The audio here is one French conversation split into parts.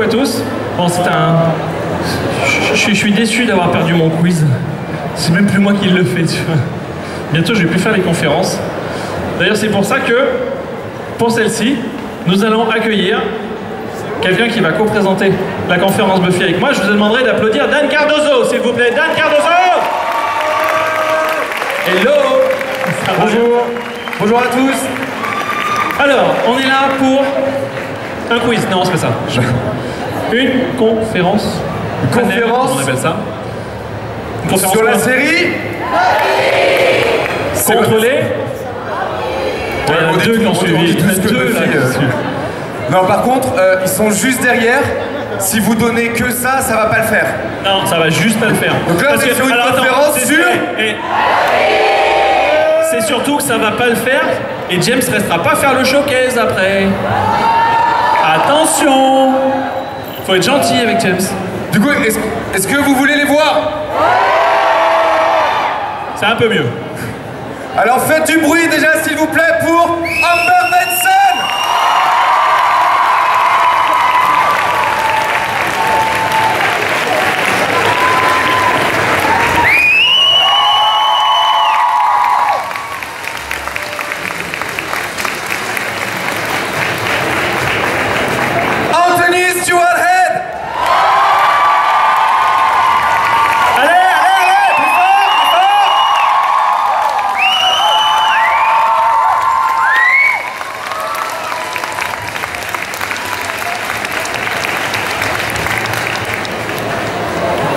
à tous. Bon, c'est un... Je suis déçu d'avoir perdu mon quiz. C'est même plus moi qui le fais, tu vois. Bientôt, je vais plus faire les conférences. D'ailleurs, c'est pour ça que, pour celle-ci, nous allons accueillir quelqu'un qui va co-présenter la conférence Buffy avec moi. Je vous demanderai d'applaudir Dan Cardozo, s'il vous plaît. Dan Cardozo! Hello! Bonjour! Bonjour à tous! Alors, on est là pour un quiz. Non, c'est pas ça. Une conférence. Conférence? On appelle ça. Une conférence sur la série? Contrôlée. Ouais, il y en a deux qui ont suivi. Il y en a deux là qui ont suivi. Non, par contre, ils sont juste derrière. Si vous donnez que ça va pas le faire. Non, ça va juste pas le faire. Donc là, on est sur une conférence sur... C'est surtout que ça va pas le faire et James restera pas faire le showcase après. Attention! Faut être gentil avec James. Du coup, est-ce que vous voulez les voir? C'est un peu mieux. Alors faites du bruit déjà, s'il vous plaît, pour Amber Benson!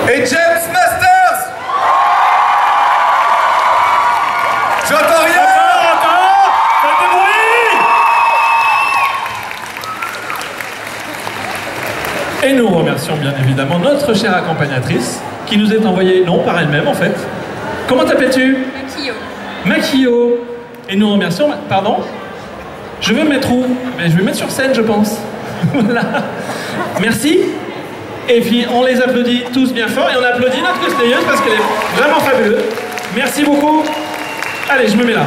Et James Masters! J'entends rien! Attends! Faites du bruit! Et nous remercions bien évidemment notre chère accompagnatrice qui nous est envoyée, non, par elle-même en fait. Comment t'appelles-tu? Makio. Makio. Et nous remercions... Pardon? Je veux me mettre où? Mais je vais me mettre sur scène, je pense. Voilà. Merci. Et puis on les applaudit tous bien fort et on applaudit notre cosplayeuse parce qu'elle est vraiment fabuleuse. Merci beaucoup. Allez, je me mets là.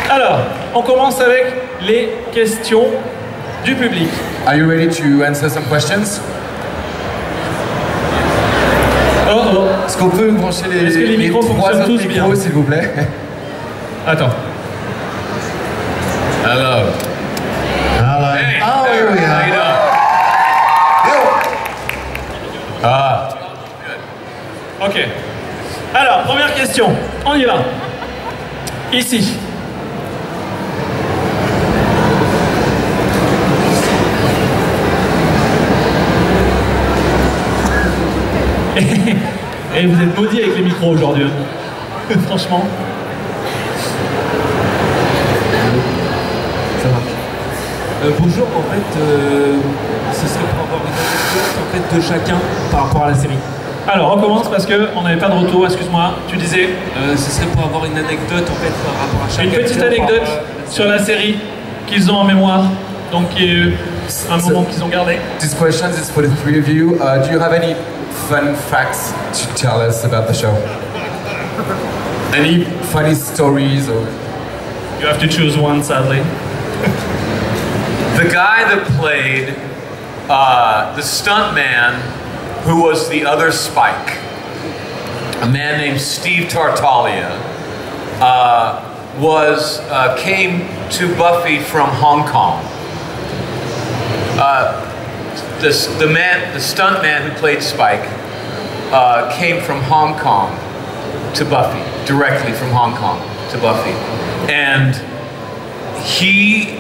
Alors, on commence avec les questions du public. Are you ready to answer some questions? Oh oh. Est-ce qu'on peut brancher Est-ce que les micros trois fonctionnent autres tous bien? micros, s'il vous plaît? Attends. Hello. Hello. Hey, Oh, there, here we how you are. doing? Ah. Ok. Alors, première question. On y va. Ici. Et vous êtes maudits avec les micros aujourd'hui. Hein. Franchement. Ça marche. Bonjour, en fait, ce serait pour avoir une anecdote en fait, de chacun par rapport à la série. Alors, on recommence parce qu'on n'avait pas de retour, excuse-moi. Tu disais Ce serait pour avoir une anecdote en fait par rapport à chacun. une petite par rapport anecdote à- sur la série qu'ils ont en mémoire. Donc, qui est un moment qu'ils ont gardé. This question is for the three of you. Do you have any fun facts to tell us about the show? Any funny stories or... You have to choose one, sadly. The guy that played the stuntman who was the other Spike, a man named Steve Tartaglia, came to Buffy from Hong Kong. The stuntman who played Spike came from Hong Kong to Buffy, directly from Hong Kong to Buffy. And he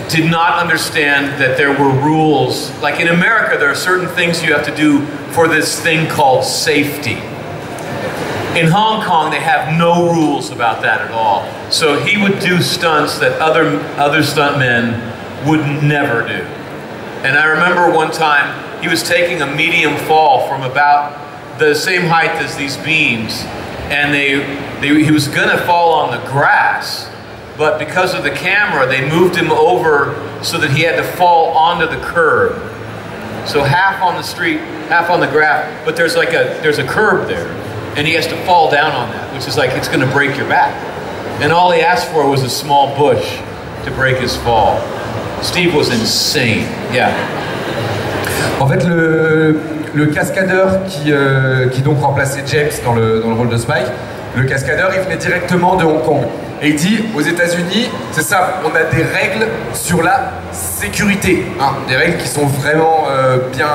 did not understand that there were rules. Like in America, there are certain things you have to do for this thing called safety. In Hong Kong, they have no rules about that at all. So he would do stunts that other stuntmen would never do. And I remember one time, he was taking a medium fall from about the same height as these beams, and he was gonna fall on the grass, but because of the camera, they moved him over so that he had to fall onto the curb. So half on the street, half on the grass, but there's a curb there, and he has to fall down on that, which is like, it's gonna break your back. And all he asked for was a small bush to break his fall. Steve was insane. Yeah. En fait, le cascadeur qui donc remplaçait James dans le rôle de Spike, le cascadeur, il venait directement de Hong Kong. Et il dit, aux États-Unis, c'est ça, on a des règles sur la sécurité, hein, des règles qui sont vraiment bien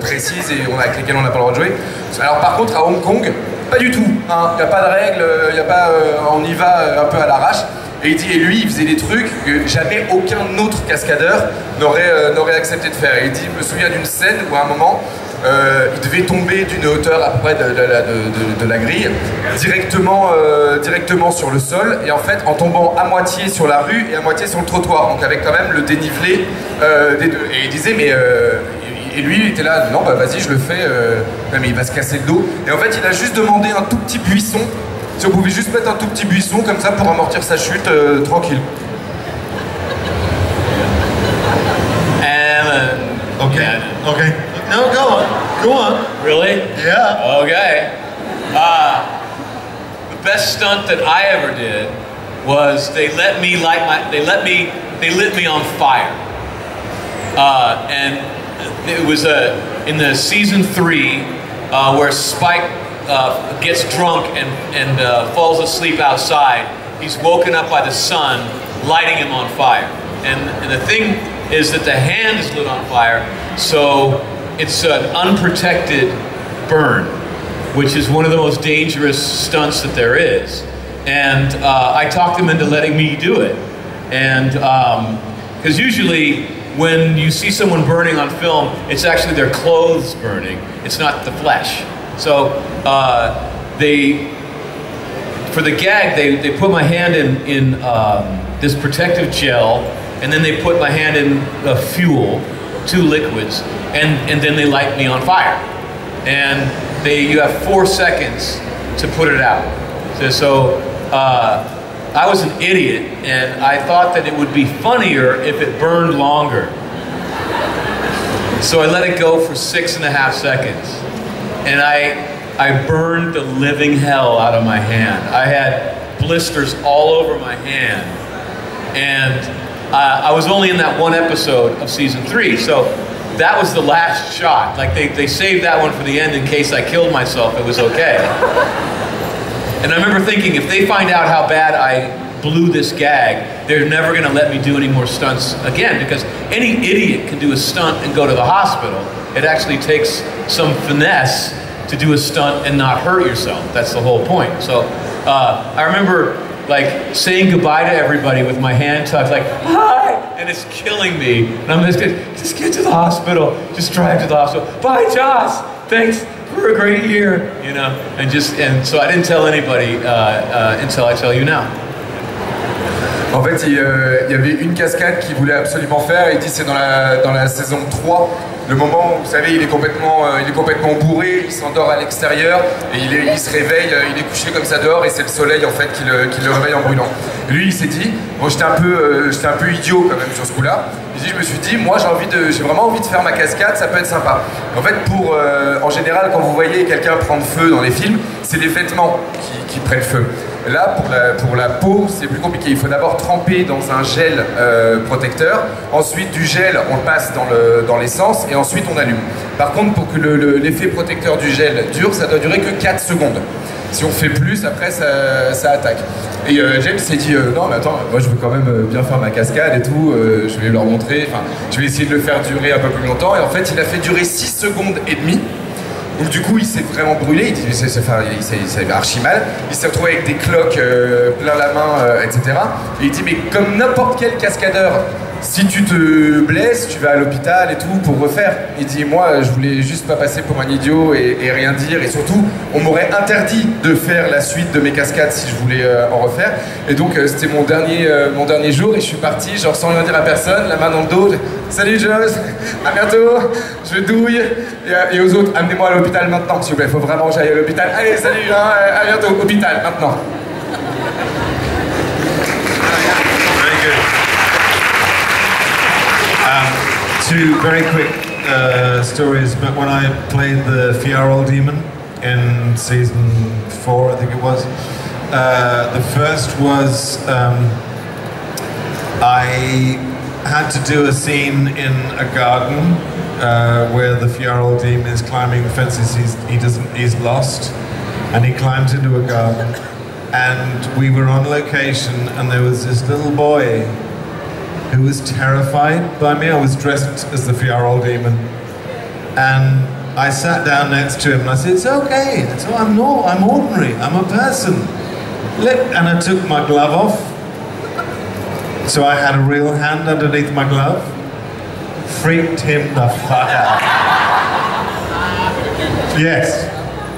précises et avec lesquelles on n'a pas le droit de jouer. Alors par contre, à Hong Kong, pas du tout, hein, il n'y a pas de règles, il y a pas, on y va un peu à l'arrache. Et il dit, et lui, il faisait des trucs que jamais aucun autre cascadeur n'aurait accepté de faire. Et il dit, je me souviens d'une scène où à un moment, il devait tomber d'une hauteur à peu près de la grille, directement sur le sol, et en fait, en tombant à moitié sur la rue et à moitié sur le trottoir, donc avec quand même le dénivelé des deux. Et il disait, mais... et lui, il était là, non, bah vas-y, je le fais, non, mais il va se casser le dos. Et en fait, il a juste demandé un tout petit buisson. Si on pouvait juste mettre un tout petit buisson comme ça pour amortir sa chute tranquille. Okay. Okay. No, go on. Really? Yeah. Okay. The best stunt that I ever did was they lit me on fire. And it was in the season 3 where Spike gets drunk and falls asleep outside. He's woken up by the sun lighting him on fire. And the thing is that the hand is lit on fire, so it's an unprotected burn, which is one of the most dangerous stunts that there is. And I talked them into letting me do it. And because usually when you see someone burning on film, it's actually their clothes burning. It's not the flesh. So for the gag, they put my hand in this protective gel, and then they put my hand in fuel, 2 liquids, and then they light me on fire. And you have 4 seconds to put it out. So I was an idiot, and I thought that it would be funnier if it burned longer. So I let it go for 6.5 seconds. And I burned the living hell out of my hand. I had blisters all over my hand. And I was only in that 1 episode of season 3, so that was the last shot. Like they saved that one for the end in case I killed myself, it was okay. And I remember thinking, if they find out how bad I blew this gag, they're never gonna let me do any more stunts again, because any idiot can do a stunt and go to the hospital. It actually takes some finesse to do a stunt and not hurt yourself. That's the whole point. So I remember like saying goodbye to everybody with my hand tucked, like, hi, and it's killing me. And I'm just get to the hospital, just drive to the hospital. Bye, Joss, thanks for a great year, you know. And so I didn't tell anybody until I tell you now. En fait, il y avait une cascade qu'il voulait absolument faire. Il dit c'est dans la saison 3, le moment où, vous savez, il est complètement bourré, il s'endort à l'extérieur et il se réveille, il est couché comme ça dehors et c'est le soleil en fait qui le réveille en brûlant. Lui, il s'est dit, bon, j'étais un peu idiot quand même sur ce coup-là. Je me suis dit, moi j'ai vraiment envie de faire ma cascade, ça peut être sympa. En fait, en général, quand vous voyez quelqu'un prendre feu dans les films, c'est les vêtements qui prennent feu. Là, pour la peau, c'est plus compliqué. Il faut d'abord tremper dans un gel protecteur. Ensuite, du gel, on le passe dans l'essence et ensuite on allume. Par contre, pour que l'effet protecteur du gel dure, ça doit durer que 4 secondes. Si on fait plus, après, ça attaque. Et James s'est dit, non mais attends, moi je veux quand même bien faire ma cascade et tout, je vais leur montrer, enfin, je vais essayer de le faire durer un peu plus longtemps. Et en fait, il a fait durer 6 secondes et demie. Donc du coup, il s'est vraiment brûlé, il s'est archi mal. Il s'est retrouvé avec des cloques plein la main, etc. Et il dit, mais comme n'importe quel cascadeur, si tu te blesses, tu vas à l'hôpital et tout pour refaire. Il dit, moi, je voulais juste pas passer pour un idiot et rien dire. Et surtout, on m'aurait interdit de faire la suite de mes cascades si je voulais en refaire. Et donc, c'était mon dernier jour et je suis parti, genre sans rien dire à personne, la main dans le dos. Salut Joss, à bientôt, je douille. Et aux autres, amenez-moi à l'hôpital maintenant, s'il vous plaît, il faut vraiment que j'aille à l'hôpital. Allez, salut, hein, à bientôt, hôpital, maintenant. Two very quick stories, but when I played the Fiyaro Demon in season 4, I think it was, the first was I had to do a scene in a garden where the Fjarl demon is climbing fences. He's lost, and he climbs into a garden. And we were on location, and there was this little boy who was terrified by me. I was dressed as the Fjarl demon, and I sat down next to him and I said, "It's okay. I'm ordinary. I'm a person." And I took my glove off, so I had a real hand underneath my glove. Freaked him the fuck out. Yes,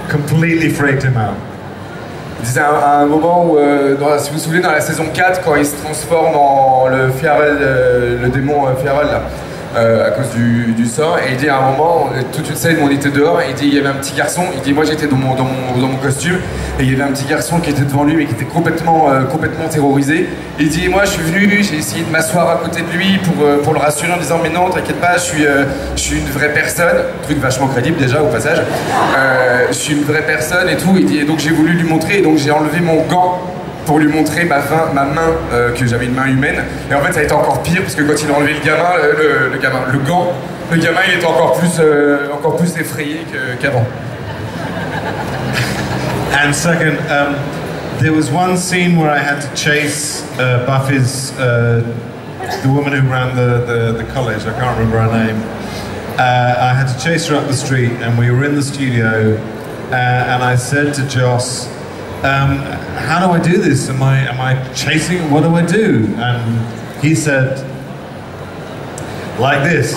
completely freaked him out. Il disait à un moment où, si vous vous souvenez, dans la saison 4, quand il se transforme en le Fjarl, le démon Fjarl, là, à cause du sort, et il dit à un moment, toute une scène où on était dehors, et il dit il y avait un petit garçon, il dit moi j'étais dans mon costume, et il y avait un petit garçon qui était devant lui mais qui était complètement terrorisé. Il dit moi je suis venu, j'ai essayé de m'asseoir à côté de lui pour le rassurer en disant mais non t'inquiète pas, je suis une vraie personne, truc vachement crédible déjà au passage, je suis une vraie personne et tout, il dit, et donc j'ai voulu lui montrer, et donc j'ai enlevé mon gant pour lui montrer ma main, que j'avais une main humaine. Et en fait ça a été encore pire parce que quand il a enlevé le gant, le gamin il était encore plus effrayé qu'avant. And second, there was one scene where I had to chase Buffy's, the woman who ran the college, I can't remember her name. I had to chase her up the street, and we were in the studio, and I said to Joss, how do I do this? Am I chasing? What do I do? And he said, like this.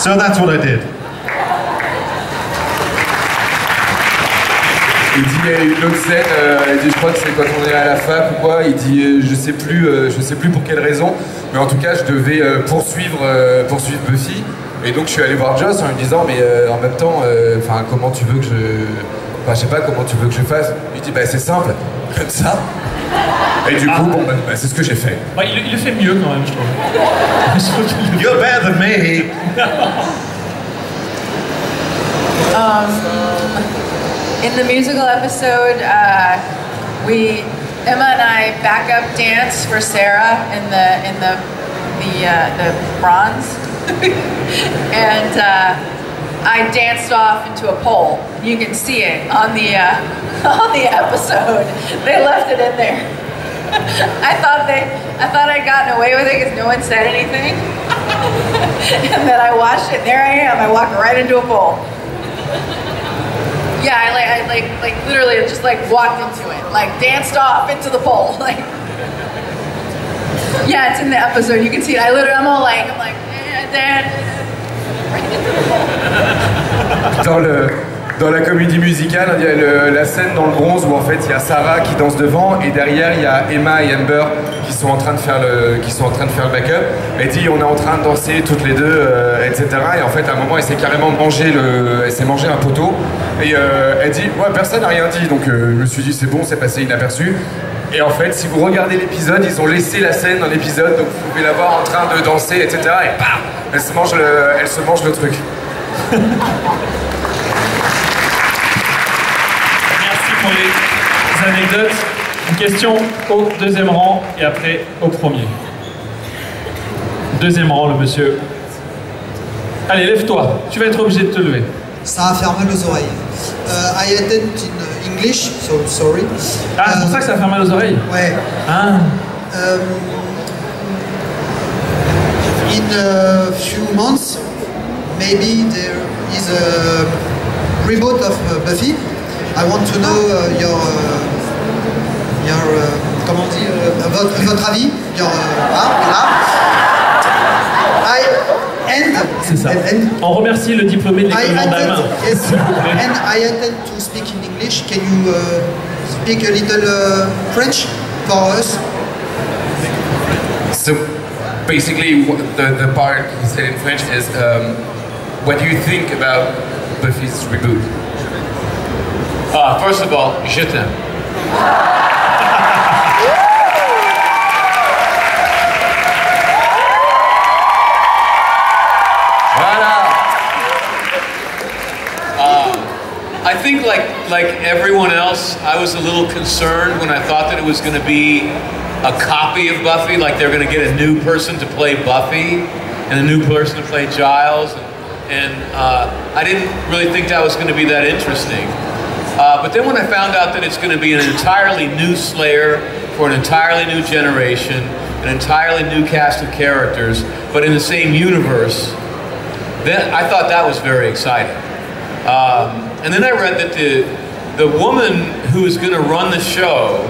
So that's what I did. Il dit il y a une autre scène, il dit je crois que c'est quand on est à la fac ou quoi, il dit je sais plus pour quelle raison, mais en tout cas je devais poursuivre Buffy, et donc je suis allé voir Joss en lui disant mais en même temps, comment tu veux que je sais pas comment tu veux que je fasse. Il dit bah c'est simple, comme ça. Et du coup c'est ce que j'ai fait. Ouais, il le fait mieux quand même je trouve. You're better than me. In the musical episode, Emma and I backup dance for Sarah in the bronze, and I danced off into a pole. You can see it on the episode. They left it in there. I thought I'd gotten away with it because no one said anything, and then I watched it. And there I am. I walked right into a pole. Yeah, I literally just walked into it, danced off into the pole, Yeah, it's in the episode. You can see it. I'm all Dad. Dans la comédie musicale, il y a la scène dans le bronze où en fait il y a Sarah qui danse devant, et derrière il y a Emma et Amber qui sont en train de faire le backup. Elle dit on est en train de danser toutes les deux, etc. Et en fait à un moment elle s'est carrément mangé un poteau, et elle dit ouais personne n'a rien dit, donc je me suis dit c'est bon, c'est passé inaperçu. Et en fait si vous regardez l'épisode, ils ont laissé la scène dans l'épisode, donc vous pouvez la voir en train de danser, etc. Et bam, elle se mange le truc. Pour les anecdotes, une question au deuxième rang et après au premier. Deuxième rang, le monsieur. Allez, lève-toi, tu vas être obligé de te lever. Ça va faire mal aux oreilles. I attend in English, so sorry. Ah, c'est pour ça que ça va faire mal aux oreilles? Ouais. Ah. In a few months, maybe there is a reboot of Buffy. I want to know your comment dire, votre avis, C'est ça. On remercie le diplômé de l'école Mandarin. Yes, and I intend to speak in English. Can you speak a little French for us? So basically, the part he said in French is, what do you think about Buffy's reboot? First of all, je t'aime. I think like everyone else, I was a little concerned when I thought that it was going to be a copy of Buffy, like they're going to get a new person to play Buffy and a new person to play Giles. And I didn't really think that was going to be that interesting. But then when I found out that it's going to be an entirely new Slayer for an entirely new generation, an entirely new cast of characters, but in the same universe, then I thought that was very exciting. And then I read that the woman who is going to run the show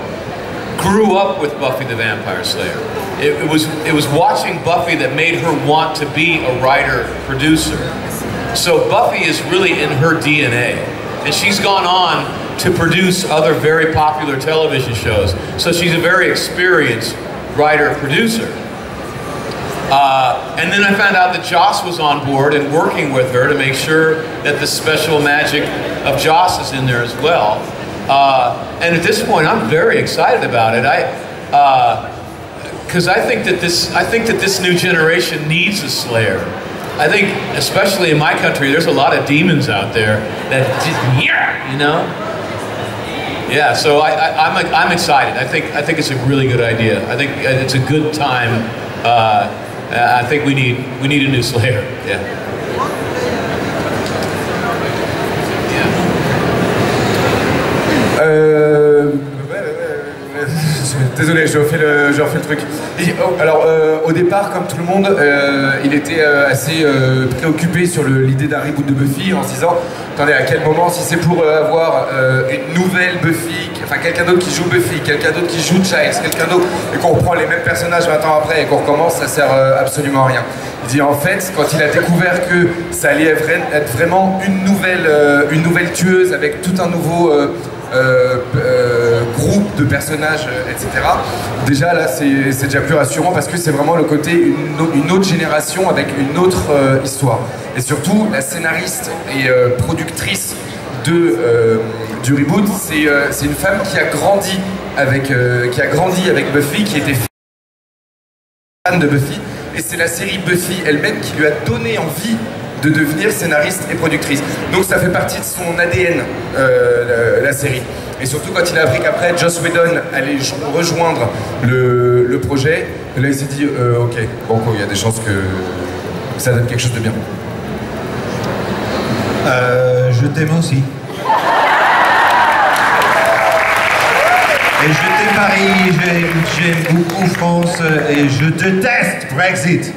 grew up with Buffy the Vampire Slayer. It was watching Buffy that made her want to be a writer-producer. So Buffy is really in her DNA. And she's gone on to produce other very popular television shows. So she's a very experienced writer-producer. And then I found out that Joss was on board and working with her to make sure that the special magic of Joss is in there as well. And at this point, I'm very excited about it. Because I think that this new generation needs a Slayer. I think, especially in my country, there's a lot of demons out there that just, yeah, you know. Yeah, so I'm excited. I think it's a really good idea. I think it's a good time. I think we need a new Slayer. Yeah. Désolé, je refais le truc. Alors, au départ, comme tout le monde, il était assez préoccupé sur l'idée d'un reboot de Buffy en se disant, attendez, à quel moment, si c'est pour avoir une nouvelle Buffy, enfin quelqu'un d'autre qui joue Buffy, quelqu'un d'autre qui joue Giles, quelqu'un d'autre, et qu'on reprend les mêmes personnages 20 ans après et qu'on recommence, ça sert absolument à rien. Il dit en fait, quand il a découvert que ça allait être vraiment une nouvelle tueuse avec tout un nouveau groupe de personnages, etc. Déjà là c'est déjà plus rassurant parce que c'est vraiment le côté une autre génération avec une autre histoire. Et surtout la scénariste et productrice du reboot, c'est une femme qui a grandi avec Buffy, qui était fan de Buffy, et c'est la série Buffy elle-même qui lui a donné envie de devenir scénariste et productrice. Donc ça fait partie de son ADN, la série. Et surtout quand il a appris qu'après Joss Whedon allait rejoindre le projet, là il s'est dit ok, bon il y a des chances que ça donne quelque chose de bien. Je t'aime aussi. Et je t'aime Paris, j'aime beaucoup France et je déteste Brexit.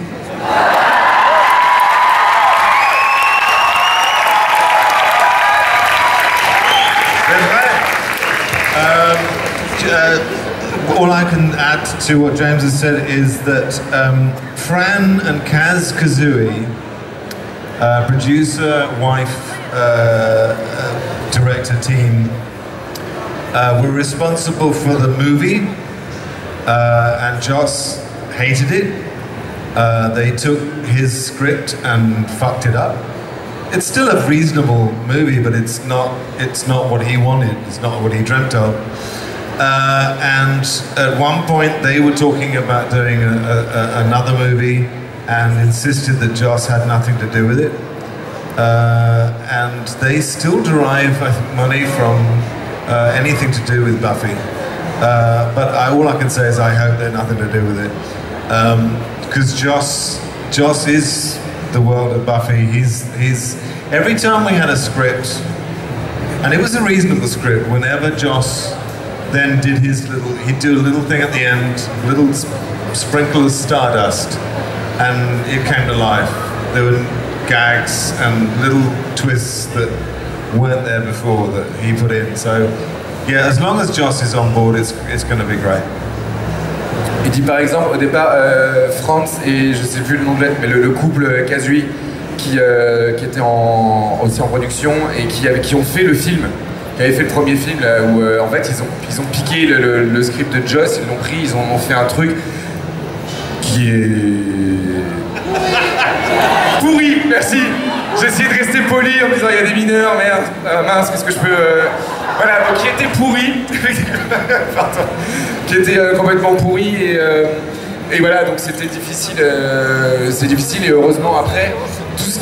All I can add to what James has said is that Fran and Kaz Kazooie, producer, wife, director team, were responsible for the movie, and Joss hated it. They took his script and fucked it up. It's still a reasonable movie, but it's not what he wanted. It's not what he dreamt of. And at one point they were talking about doing another movie and insisted that Joss had nothing to do with it. And they still derive, I think, money from anything to do with Buffy. But all I can say is I hope they're nothing to do with it. Because Joss is the world of Buffy. He's every time we had a script, and it was a reasonable script, whenever Joss then did he'd do a little thing at the end, little sprinkle of stardust, and it came to life. There were gags and little twists that weren't there before that he put in. So yeah, as long as Joss is on board, it's going to be great. Il dit par exemple au départ Franz et je sais plus le nom de l'être, mais le couple Kazooie qui était aussi en production et qui ont fait le film, qui avait fait le premier film là, où en fait ils ont piqué le script de Joss, ils l'ont pris, ils en ont fait un truc qui est pourri. Merci. J'ai essayé de rester poli en disant il y a des mineurs, merde, mince, qu'est-ce que je peux voilà, donc qui était pourri. Pardon. Qui était complètement pourri et voilà, donc c'était difficile, c'est difficile, et heureusement après tout ce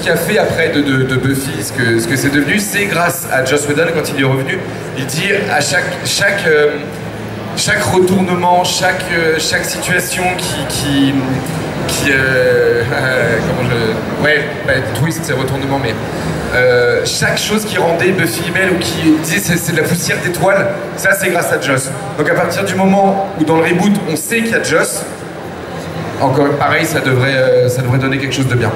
qui a fait après de Buffy ce que c'est devenu, c'est grâce à Joss Whedon. Quand il est revenu, il dit à chaque chaque retournement, chaque situation twist c'est retournement, mais chaque chose qui rendait Buffy belle ou qui disait c'est de la poussière d'étoiles, ça c'est grâce à Joss. Donc à partir du moment où dans le reboot on sait qu'il y a Joss, encore pareil, ça devrait donner quelque chose de bien.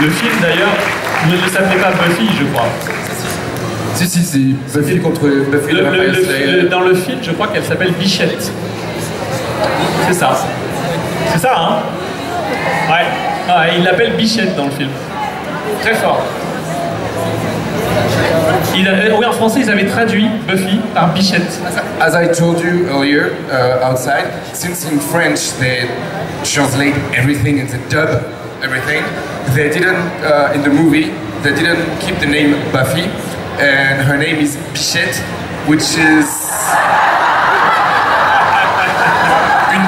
Le film d'ailleurs ne s'appelait pas Buffy, je crois. Si, Buffy contre Buffy the Vampire Slayer. Dans le film, je crois qu'elle s'appelle Bichette. C'est ça. C'est ça, hein? Ouais. Il l'appelle Bichette dans le film. Très fort. Oui, en français, ils avaient traduit Buffy par Bichette. As I told you earlier, outside, since in French they translate everything in the dub, everything, they didn't, in the movie, they didn't keep the name Buffy, and her name is Bichette, which is... Une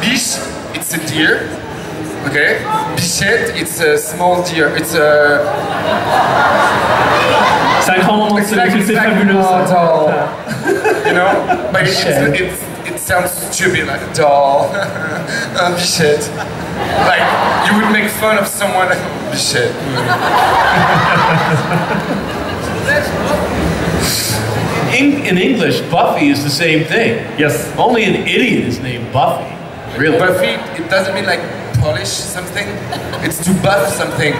biche, it's a deer, okay? Bichette, it's a small deer, it's a... C'est un grand moment de solitude, c'est fabuleux. Doll. You know? But it sounds stupid, like a doll. Bichette. Like, you would make fun of someone like Bichette. In English, Buffy is the same thing. Yes. Only an idiot is named Buffy. Really? Buffy, it doesn't mean like polish something. It's to buff something.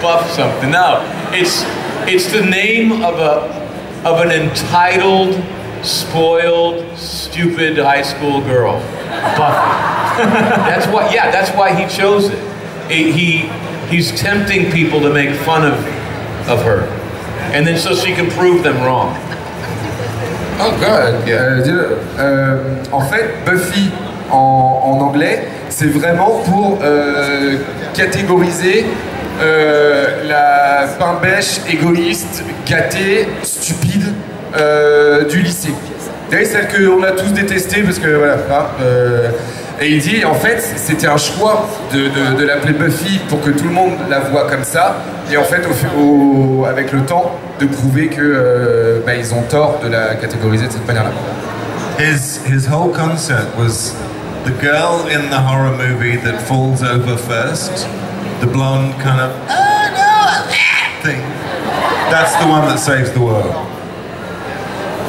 Buff something. No, it's the name of an entitled, spoiled, stupid high school girl. Buffy. That's why he chose it. He's tempting people to make fun of her. And then so she can prove them wrong. Oh god. En fait, Buffy en anglais, c'est vraiment pour catégoriser la pain-bêche égoïste, gâtée, stupide du lycée. D'ailleurs, celle qu'on a tous détestée parce que voilà. Et il dit en fait c'était un choix de l'appeler Buffy pour que tout le monde la voit comme ça, et en fait avec le temps de prouver que ils ont tort de la catégoriser de cette manière-là. His whole concept was the girl in the horror movie that falls over first, the blonde kind of oh no thing. That's the one that saves the world.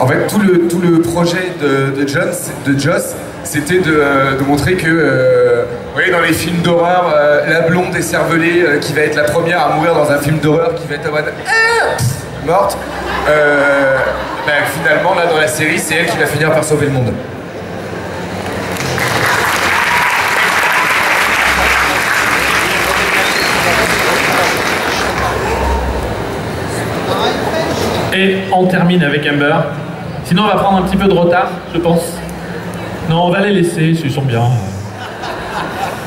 En fait, tout le projet de Joss, c'était de montrer que, vous voyez, dans les films d'horreur, la blonde écervelée qui va être la première à mourir dans un film d'horreur, qui va être en mode morte, finalement, là, dans la série, c'est elle qui va finir par sauver le monde. Et on termine avec Amber. Sinon, on va prendre un petit peu de retard, je pense. Non, on va les laisser, ils sont bien.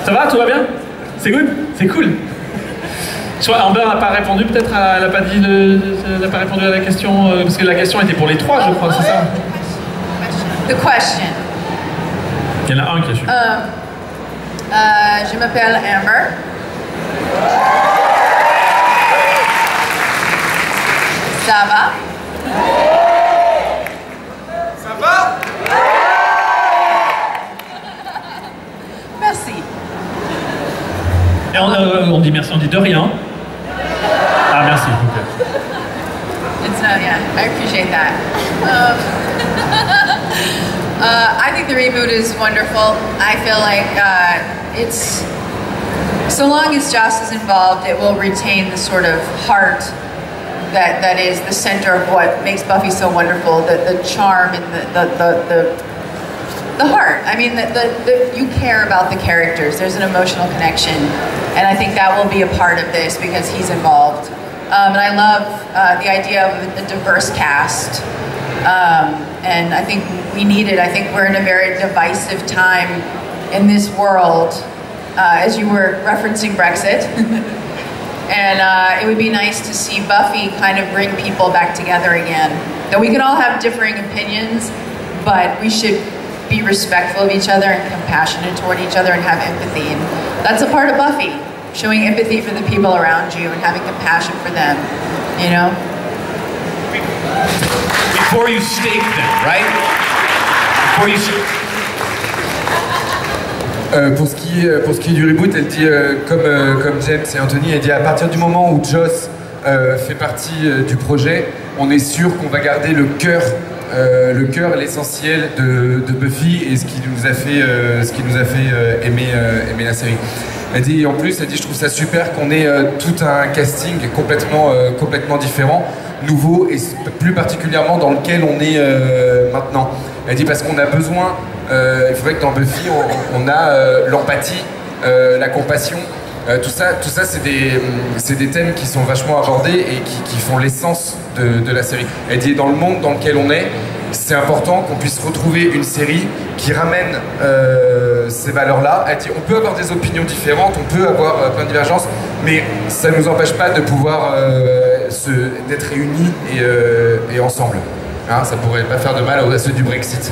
Ça va, tout va bien? C'est good? C'est cool. Soit Amber n'a pas répondu, peut-être elle n'a pas dit elle n'a pas répondu à la question, parce que la question était pour les trois, je crois, c'est ça? The question. Il y en a un qui a su. Je m'appelle Amber. Ça va? Ça va? Merci. Et on dit merci, on dit de rien. Ah, merci. Okay. I appreciate that. I think the reboot is wonderful. I feel like it's, so long as Joss is involved, it will retain the sort of heart that is the center of what makes Buffy so wonderful, the charm and the heart. I mean, you care about the characters. There's an emotional connection, and I think that will be a part of this because he's involved. And I love the idea of a diverse cast, and I think we need it. I think we're in a very divisive time in this world, as you were referencing Brexit. And it would be nice to see Buffy kind of bring people back together again. That we can all have differing opinions, but we should be respectful of each other and compassionate toward each other and have empathy. And that's a part of Buffy, showing empathy for the people around you and having compassion for them, you know? before you stake them, right? Before you pour ce qui est du reboot, elle dit, comme James et Anthony, elle dit à partir du moment où Joss fait partie du projet, on est sûr qu'on va garder le cœur, l'essentiel de Buffy et ce qui nous a fait, aimer la série. Elle dit, en plus, elle dit, je trouve ça super qu'on ait tout un casting complètement différent, nouveau et plus particulièrement dans lequel on est maintenant. Elle dit parce qu'on a besoin, il faudrait que dans Buffy on a l'empathie, la compassion, tout ça c'est des thèmes qui sont vachement abordés et qui font l'essence de la série. Elle dit dans le monde dans lequel on est, c'est important qu'on puisse retrouver une série qui ramène ces valeurs-là. Elle dit on peut avoir des opinions différentes, on peut avoir plein de divergences, mais ça ne nous empêche pas de pouvoir d'être réunis et ensemble. Hein, ça pourrait pas faire de mal à ceux du Brexit.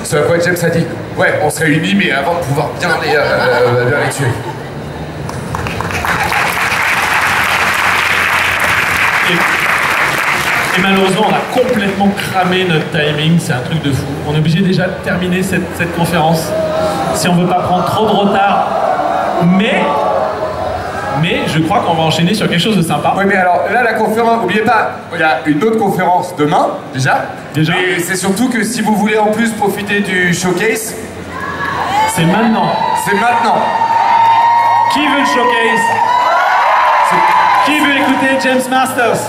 Ce à quoi James a dit ouais, on se réunit, mais avant de pouvoir bien les tuer. Et malheureusement, on a complètement cramé notre timing, c'est un truc de fou. On est obligé déjà de terminer cette conférence si on veut pas prendre trop de retard. Mais je crois qu'on va enchaîner sur quelque chose de sympa. Oui, mais alors là, la conférence, n'oubliez pas, il y a une autre conférence demain, déjà. Et c'est surtout que si vous voulez en plus profiter du showcase, c'est maintenant. C'est maintenant. Qui veut le showcase? Qui veut écouter James Masters?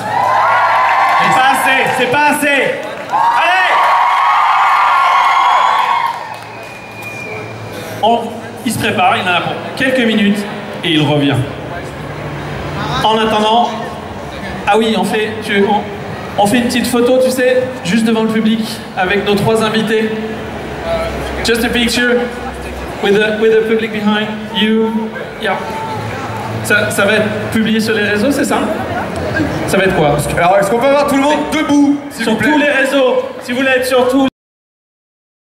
C'est pas assez, c'est pas assez. Allez! Il se prépare, il en a pour quelques minutes et il revient. En attendant, ah oui, on fait une petite photo, tu sais, juste devant le public, avec nos 3 invités. Just a picture with the public behind you. Yeah. Ça va être publié sur les réseaux, c'est ça? Ça va être quoi? Alors, est-ce qu'on peut avoir tout le monde debout, s'il vous plaît? Sur tous les réseaux, si vous voulez être sur tous.